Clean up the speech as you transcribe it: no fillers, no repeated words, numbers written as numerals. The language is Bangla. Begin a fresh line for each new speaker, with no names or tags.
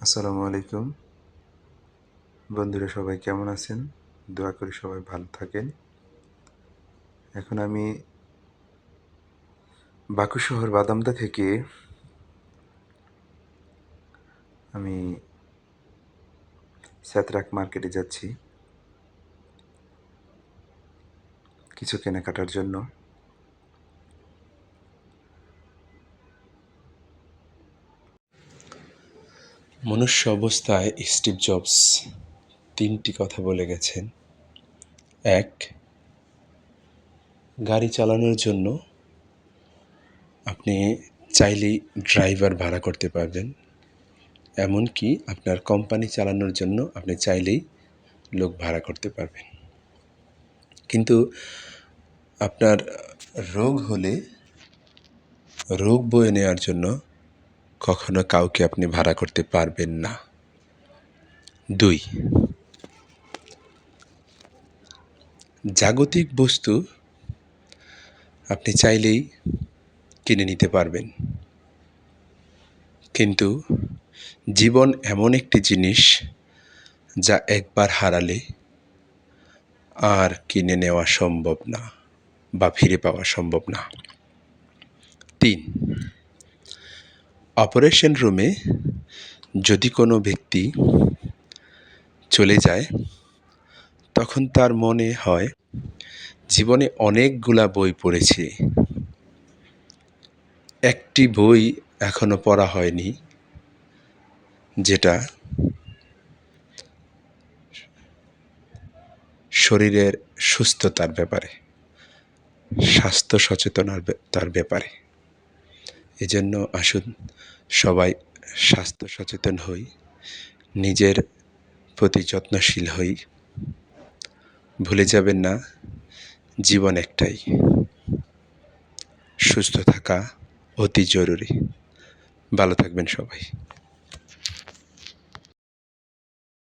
আসসালামু আলাইকুম বন্ধুরা, সবাই কেমন আছেন? দোয়া করি সবাই ভালো থাকেন। এখন আমি বাকু শহর বাদামদা থেকে আমি স্যাতরাক মার্কেটে যাচ্ছি কিছু কেনাকাটার জন্য। মনুষ্য অবস্থায় স্টিভ জবস 3টি কথা বলে গেছেন। 1, গাড়ি চালানোর জন্য আপনি চাইলেই ড্রাইভার ভাড়া করতে পারবেন, এমনকি আপনার কোম্পানি চালানোর জন্য আপনি চাইলেই লোক ভাড়া করতে পারবেন। কিন্তু আপনার রোগ হলে রোগ বয়ে নেওয়ার জন্য কখনো কাউকে আপনি ভাড়া করতে পারবেন না। 2, জাগতিক বস্তু আপনি চাইলেই কিনে নিতে পারবেন, কিন্তু জীবন এমন একটি জিনিস যা একবার হারালে আর কিনে নেওয়া সম্ভব না বা ফিরে পাওয়া সম্ভব না। 3, অপারেশন রুমে যদি কোনো ব্যক্তি চলে যায়, তখন তার মনে হয় জীবনে অনেকগুলা বই পড়েছি, একটি বই এখনো পড়া হয়নি যেটা শরীরের সুস্থতার ব্যাপারে, স্বাস্থ্য সচেতনতার ব্যাপারে। এজন্য আসুন সবাই স্বাস্থ্য সচেতন হই, নিজের প্রতি যত্নশীল হই। ভুলে যাবেন না, জীবন একটাই, সুস্থ থাকা অতি জরুরি। ভালো থাকবেন সবাই।